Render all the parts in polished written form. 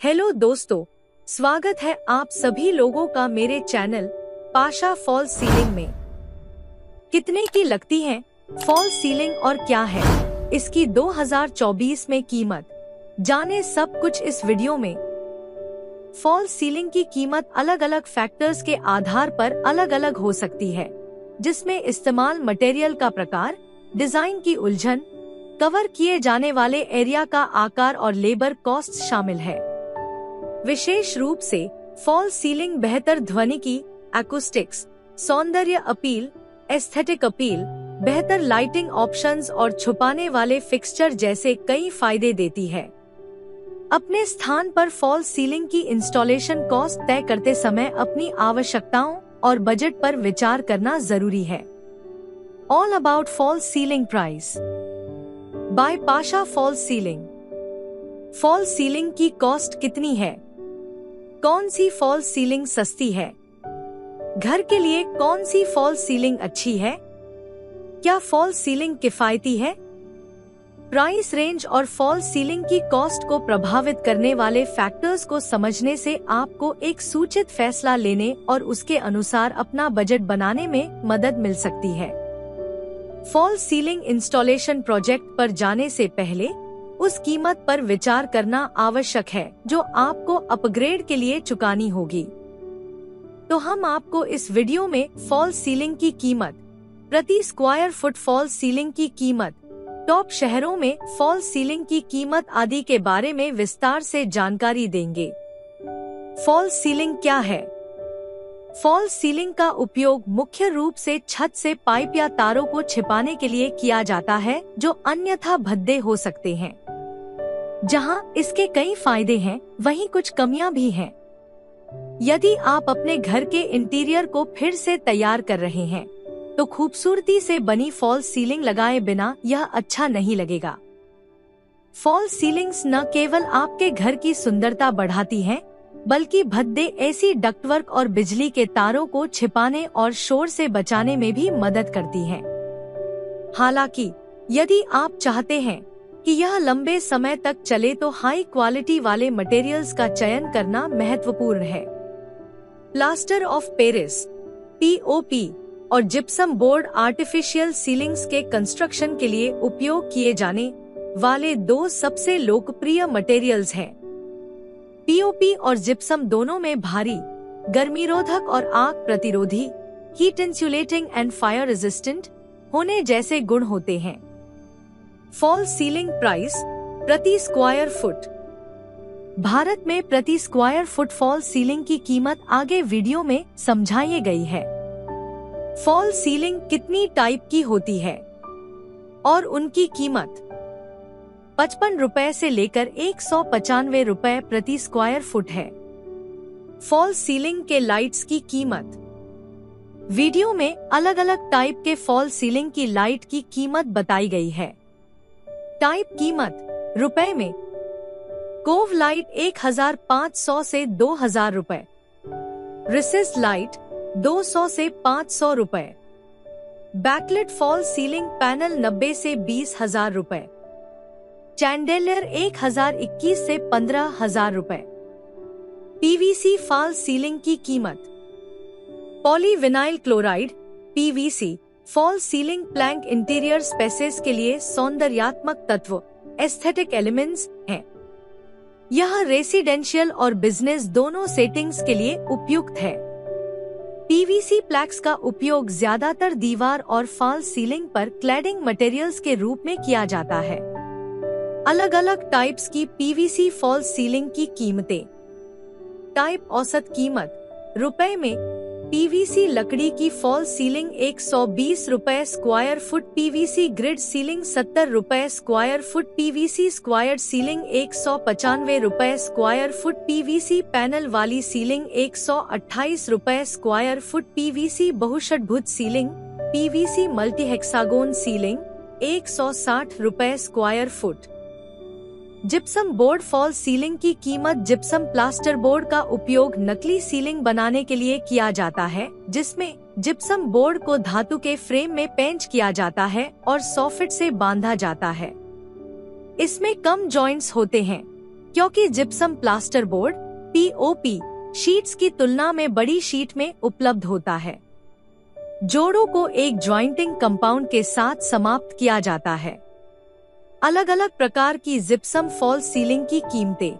Hello दोस्तों, स्वागत है आप सभी लोगों का मेरे चैनल पाशा फॉल्स सीलिंग में। कितने की लगती है फॉल्स सीलिंग और क्या है इसकी 2024 में कीमत, जाने सब कुछ इस वीडियो में। फॉल्स सीलिंग की कीमत अलग अलग फैक्टर्स के आधार पर अलग अलग हो सकती है, जिसमें इस्तेमाल मटेरियल का प्रकार, डिजाइन की उलझन, कवर किए जाने वाले एरिया का आकार और लेबर कॉस्ट शामिल है। विशेष रूप से फॉल्स सीलिंग बेहतर ध्वनिकी, एक्यूस्टिक्स, सौंदर्य अपील, एस्थेटिक अपील, बेहतर लाइटिंग ऑप्शंस और छुपाने वाले फिक्सचर जैसे कई फायदे देती है। अपने स्थान पर फॉल्स सीलिंग की इंस्टॉलेशन कॉस्ट तय करते समय अपनी आवश्यकताओं और बजट पर विचार करना जरूरी है। All about false ceiling price by Pasha false ceiling. False ceiling की कॉस्ट कितनी है? कौन सी फॉल्स सीलिंग सस्ती है? घर के लिए कौन सी फॉल्स सीलिंग अच्छी है? क्या फॉल्स सीलिंग किफायती है? प्राइस रेंज और फॉल्स सीलिंग की कॉस्ट को प्रभावित करने वाले फैक्टर्स को समझने से आपको एक सूचित फैसला लेने और उसके अनुसार अपना बजट बनाने में मदद मिल सकती है। फॉल्स सीलिंग इंस्टॉलेशन प्रोजेक्ट पर जाने से पहले उस कीमत पर विचार करना आवश्यक है जो आपको अपग्रेड के लिए चुकानी होगी। तो हम आपको इस वीडियो में फॉल्स सीलिंग की कीमत, प्रति स्क्वायर फुट फॉल्स सीलिंग की कीमत, टॉप शहरों में फॉल्स सीलिंग की कीमत आदि के बारे में विस्तार से जानकारी देंगे। फॉल्स सीलिंग क्या है? फॉल्स सीलिंग का उपयोग मुख्य रूप से छत से पाइप या तारों को छिपाने के लिए किया जाता है जो अन्यथा भद्दे हो सकते हैं। जहां इसके कई फायदे हैं, वहीं कुछ कमियां भी हैं। यदि आप अपने घर के इंटीरियर को फिर से तैयार कर रहे हैं, तो खूबसूरती से बनी फॉल्स सीलिंग लगाए बिना यह अच्छा नहीं लगेगा। फॉल्स सीलिंग्स न केवल आपके घर की सुंदरता बढ़ाती हैं, बल्कि भद्दे ऐसी डक्टवर्क और बिजली के तारों को छिपाने और शोर से बचाने में भी मदद करती हैं। हालांकि यदि आप चाहते हैं कि यह लंबे समय तक चले तो हाई क्वालिटी वाले मटेरियल्स का चयन करना महत्वपूर्ण है। प्लास्टर ऑफ पेरिस (POP) और जिप्सम बोर्ड आर्टिफिशियल सीलिंग्स के कंस्ट्रक्शन के लिए उपयोग किए जाने वाले दो सबसे लोकप्रिय मटेरियल्स हैं। POP और जिप्सम दोनों में भारी, गर्मीरोधक और आग प्रतिरोधी, heat insulating and fire resistant होने जैसे गुण होते हैं। फॉल्स सीलिंग प्राइस प्रति स्क्वायर फुट। भारत में प्रति स्क्वायर फुट फॉल्स सीलिंग की कीमत आगे वीडियो में समझाई गई है। फॉल्स सीलिंग कितनी टाइप की होती है और उनकी कीमत 55 रुपए से लेकर 195 रुपए प्रति स्क्वायर फुट है। फॉल्स सीलिंग के लाइट्स की कीमत। वीडियो में अलग अलग टाइप के फॉल्स सीलिंग की लाइट की कीमत बताई गई है। टाइप कीमत रुपए में: कोव लाइट 1500 से 2000 रुपए, रिसिस्ट लाइट 200 से 500 रुपए, बैकलिट फॉल्स सीलिंग पैनल 90 से 20,000 रुपए, चैंडेलियर 1021 से 15,000 रुपए। PVC फॉल्स सीलिंग की कीमत। Polyvinyl chloride (PVC) false ceiling plank interior spaces के लिए सौंदर्यात्मक तत्व, एस्थेटिक एलिमेंट्स हैं। यह रेसिडेंशियल और बिजनेस दोनों सेटिंग्स के लिए उपयुक्त है। PVC प्लैक्स का उपयोग ज्यादातर दीवार और फॉल्स सीलिंग पर क्लैडिंग मटेरियल्स के रूप में किया जाता है। अलग अलग टाइप्स की PVC फॉल्स सीलिंग की कीमतें। टाइप औसत कीमत रुपए में: PVC लकड़ी की फॉल्स सीलिंग 120 रुपए square foot, PVC grid ceiling 70 रुपए square foot, PVC square ceiling 195 रुपए स्क्वायर फुट, PVC पैनल वाली सीलिंग 128 रुपए स्क्वायर फुट, PVC बहुषटभुज सीलिंग, PVC मल्टीहेक्सागोन सीलिंग 160 रुपए square foot. Gypsum board false ceiling की कीमत। जिप्सम प्लास्टर बोर्ड का उपयोग नकली सीलिंग बनाने के लिए किया जाता है, जिसमें जिप्सम बोर्ड को धातु के फ्रेम में पेंच किया जाता है और सॉफिट से बांधा जाता है। इसमें कम जॉइंट्स होते हैं, क्योंकि gypsum plaster board POP sheets की तुलना में बड़ी शीट में उपलब्ध होता है। जोड़ों को एक ज्वाइंटिंग कंपाउंड के साथ समाप्त किया जाता है। अलग अलग प्रकार की जिप्सम फॉल्स सीलिंग की कीमतें।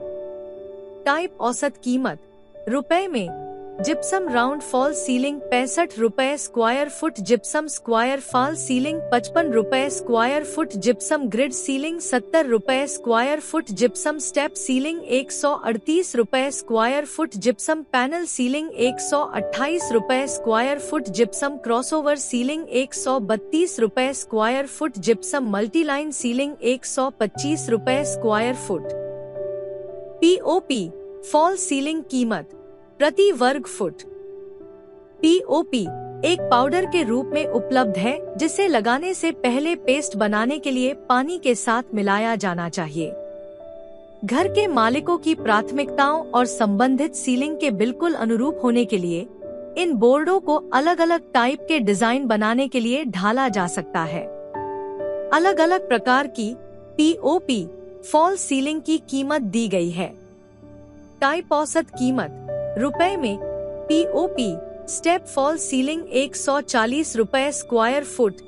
टाइप औसत कीमत रुपए में। जिप्सम राउंड फॉल सीलिंग 65 रुपए square foot. Gypsum square fall ceiling 55 रुपए square foot. Gypsum grid ceiling 70 रुपए square foot. Gypsum step ceiling 138 रुपए square foot. Gypsum panel ceiling 128 रुपए square foot. Gypsum crossover ceiling 132 रुपए square foot. Gypsum multiline ceiling 125 रुपए square foot. POP fall ceiling कीमत प्रति वर्ग foot. POP एक powder के रूप में उपलब्ध है जिसे लगाने से पहले पेस्ट बनाने के लिए पानी के साथ मिलाया जाना चाहिए। घर के मालिकों की प्राथमिकताओं और संबंधित सीलिंग के बिल्कुल अनुरूप होने के लिए इन बोर्डों को अलग अलग टाइप के डिजाइन बनाने के लिए ढाला जा सकता है। अलग अलग प्रकार की पीओपी फॉल सीलिंग की कीमत दी गई है। टाइप औसत कीमत रुपए में। पीओपी स्टेप फॉल सीलिंग 140 रुपए square foot.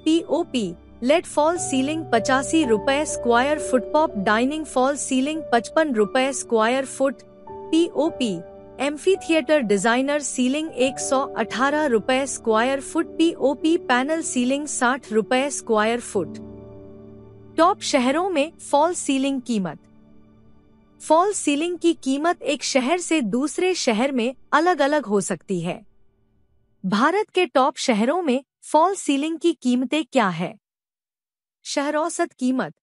POP led fall ceiling 85 रुपए square foot. POP dining fall ceiling 55 रुपए square foot. POP amphitheatre designer ceiling 118 रुपए square foot. POP panel ceiling 60 रुपए स्क्वायर फुट। टॉप शहरों में fall ceiling कीमत। Fall ceiling की कीमत एक शहर से दूसरे शहर में अलग अलग हो सकती है। भारत के टॉप शहरों में फॉल सीलिंग की कीमतें क्या है? शहर औसत कीमत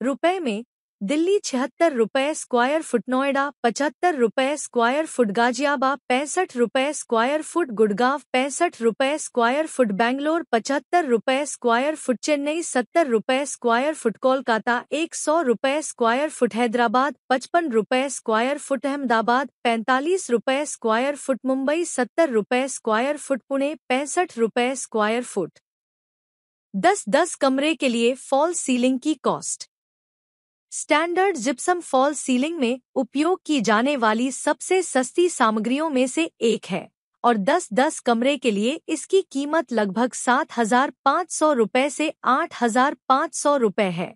रुपए में। दिल्ली 76 रुपए स्क्वायर फुट। नोएडा 75 रुपए स्क्वायर फुट। गाजियाबाद 65 रुपए स्क्वायर फुट। गुड़गांव 65 रुपए स्क्वायर फुट। बेंगलोर 75 रुपए स्क्वायर फुट। चेन्नई 70 रुपए स्क्वायर फुट। कोलकाता 100 रुपए स्क्वायर फुट। हैदराबाद 55 रुपए स्क्वायर फुट। अहमदाबाद 45 रुपए स्क्वायर फुट। मुंबई 70 रुपए स्क्वायर फुट। पुणे 65 रुपए स्क्वायर फुट। 10-10 कमरे के लिए फॉल सीलिंग की cost. Standard gypsum fall ceiling में उपयोग की जाने वाली सबसे सस्ती सामग्रियों में से एक है और 10-10 कमरे के लिए इसकी कीमत लगभग 7,500 रुपए से 8,500 रुपए है।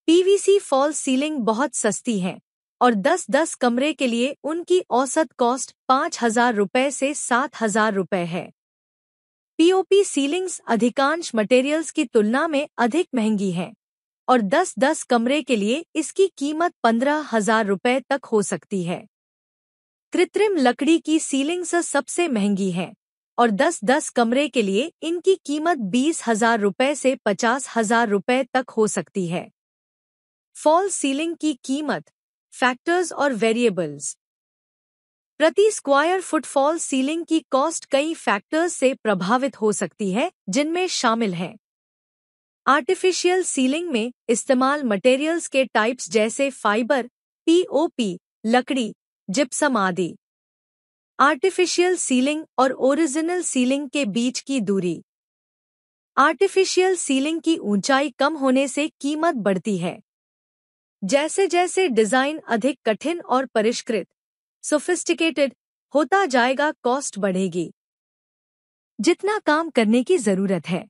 पीवीसी फॉल सीलिंग बहुत सस्ती है और 10-10 कमरे के लिए उनकी औसत कॉस्ट 5,000 रुपए से 7,000 रुपए है। पीओपी सीलिंग्स अधिकांश मटेरियल्स की तुलना में अधिक महंगी हैं और 10-10 कमरे के लिए इसकी कीमत 15,000 रुपए तक हो सकती है। कृत्रिम लकड़ी की सीलिंग्स सबसे महंगी है और 10-10 कमरे के लिए इनकी कीमत 20,000 रुपए से 50,000 रुपए तक हो सकती है। फॉल सीलिंग की कीमत, फैक्टर्स और वेरिएबल्स। प्रति स्क्वायर फुट फॉल सीलिंग की कॉस्ट कई फैक्टर्स से प्रभावित हो सकती है, जिनमें शामिल हैं आर्टिफिशियल सीलिंग में इस्तेमाल मटेरियल्स के टाइप्स जैसे फाइबर, पीओपी, लकड़ी, जिप्सम आदि। आर्टिफिशियल सीलिंग और ओरिजिनल सीलिंग के बीच की दूरी। आर्टिफिशियल सीलिंग की ऊंचाई कम होने से कीमत बढ़ती है। जैसे जैसे डिजाइन अधिक कठिन और परिष्कृत सोफिस्टिकेटेड होता जाएगा, कॉस्ट बढ़ेगी। जितना काम करने की जरूरत है,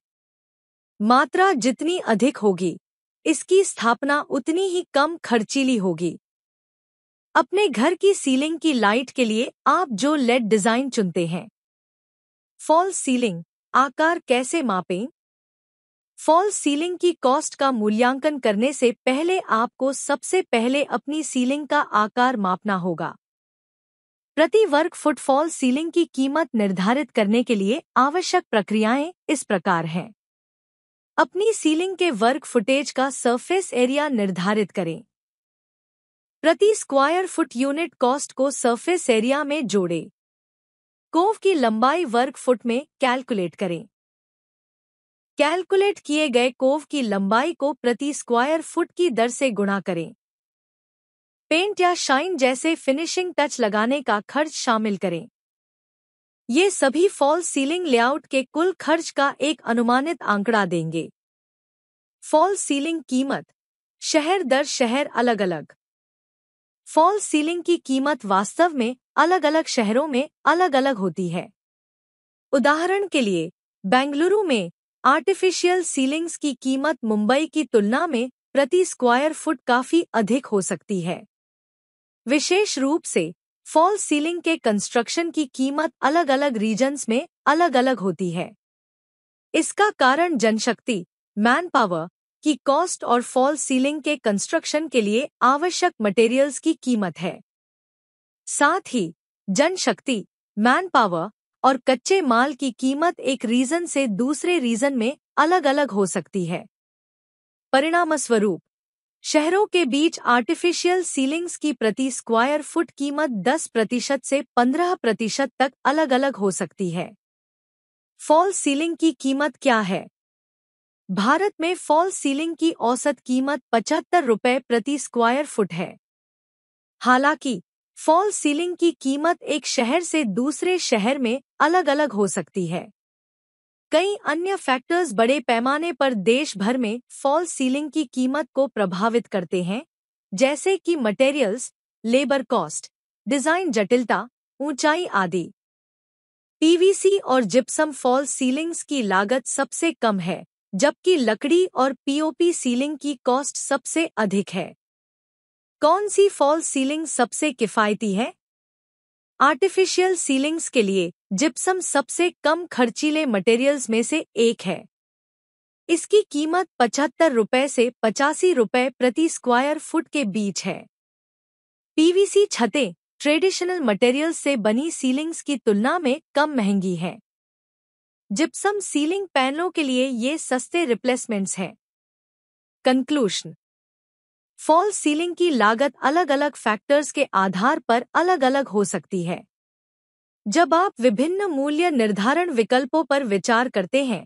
मात्रा जितनी अधिक होगी, इसकी स्थापना उतनी ही कम खर्चीली होगी। अपने घर की सीलिंग की लाइट के लिए आप जो लेड डिजाइन चुनते हैं। फॉल सीलिंग आकार कैसे मापें? फॉल सीलिंग की कॉस्ट का मूल्यांकन करने से पहले आपको सबसे पहले अपनी सीलिंग का आकार मापना होगा। प्रति वर्ग फुट फॉल सीलिंग की कीमत निर्धारित करने के लिए आवश्यक प्रक्रियाएं इस प्रकार हैं। अपनी सीलिंग के वर्ग फुटेज का सरफेस एरिया निर्धारित करें। प्रति स्क्वायर फुट यूनिट कॉस्ट को सरफेस एरिया में जोड़ें। कोव की लंबाई वर्ग फुट में कैलकुलेट करें। कैलकुलेट किए गए कोव की लंबाई को प्रति स्क्वायर फुट की दर से गुणा करें। पेंट या शाइन जैसे फिनिशिंग टच लगाने का खर्च शामिल करें। ये सभी फॉल सीलिंग लेआउट के कुल खर्च का एक अनुमानित आंकड़ा देंगे। फॉल सीलिंग कीमत शहर दर शहर अलग अलग। फॉल्स सीलिंग की कीमत वास्तव में अलग अलग शहरों में अलग अलग होती है। उदाहरण के लिए, बेंगलुरु में आर्टिफिशियल सीलिंग्स की कीमत मुंबई की तुलना में प्रति स्क्वायर फुट काफी अधिक हो सकती है। विशेष रूप से फॉल्स सीलिंग के कंस्ट्रक्शन की कीमत अलग अलग रीजन्स में अलग अलग होती है। इसका कारण जनशक्ति, मैन पावर की कॉस्ट और फॉल्स सीलिंग के कंस्ट्रक्शन के लिए आवश्यक मटेरियल्स की कीमत है। साथ ही जनशक्ति, मैन पावर और कच्चे माल की कीमत एक रीजन से दूसरे रीजन में अलग अलग हो सकती है। परिणामस्वरूप शहरों के बीच आर्टिफिशियल सीलिंग्स की प्रति स्क्वायर फुट कीमत 10% से 15% तक अलग अलग हो सकती है। फॉल्स सीलिंग की कीमत क्या है? भारत में फॉल्स सीलिंग की औसत कीमत 75 रुपये प्रति स्क्वायर फुट है। हालांकि फॉल्स सीलिंग की कीमत एक शहर से दूसरे शहर में अलग अलग हो सकती है। कई अन्य फैक्टर्स बड़े पैमाने पर देश भर में फॉल्स सीलिंग की कीमत को प्रभावित करते हैं, जैसे कि मटेरियल्स, लेबर कॉस्ट, डिजाइन जटिलता, ऊंचाई आदि। पीवीसी और जिप्सम फॉल्स सीलिंग्स की लागत सबसे कम है, जबकि लकड़ी और पीओपी सीलिंग की कॉस्ट सबसे अधिक है। कौन सी फॉल्स सीलिंग सबसे किफायती है? आर्टिफिशियल सीलिंग्स के लिए जिप्सम सबसे कम खर्चीले मटेरियल्स में से एक है। इसकी कीमत 75 रुपये से 85 रुपये प्रति स्क्वायर फुट के बीच है। पीवीसी छतें ट्रेडिशनल मटेरियल्स से बनी सीलिंग्स की तुलना में कम महंगी हैं। जिप्सम सीलिंग पैनलों के लिए ये सस्ते रिप्लेसमेंट्स हैं। कंक्लूजन: फॉल्स सीलिंग की लागत अलग अलग फैक्टर्स के आधार पर अलग अलग हो सकती है। जब आप विभिन्न मूल्य निर्धारण विकल्पों पर विचार करते हैं,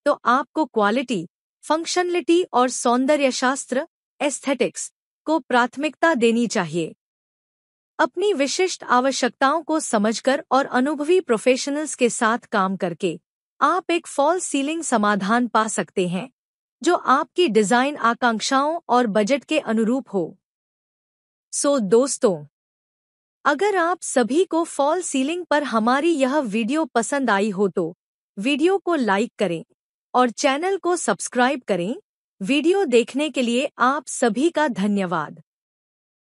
तो आपको क्वालिटी, फंक्शनलिटी और सौंदर्यशास्त्र एस्थेटिक्स को प्राथमिकता देनी चाहिए। अपनी विशिष्ट आवश्यकताओं को समझकर और अनुभवी प्रोफेशनल्स के साथ काम करके आप एक फॉल्स सीलिंग समाधान पा सकते हैं जो आपकी डिजाइन आकांक्षाओं और बजट के अनुरूप हो। दोस्तों, अगर आप सभी को फॉल्स सीलिंग पर हमारी यह वीडियो पसंद आई हो तो वीडियो को लाइक करें और चैनल को सब्सक्राइब करें। वीडियो देखने के लिए आप सभी का धन्यवाद।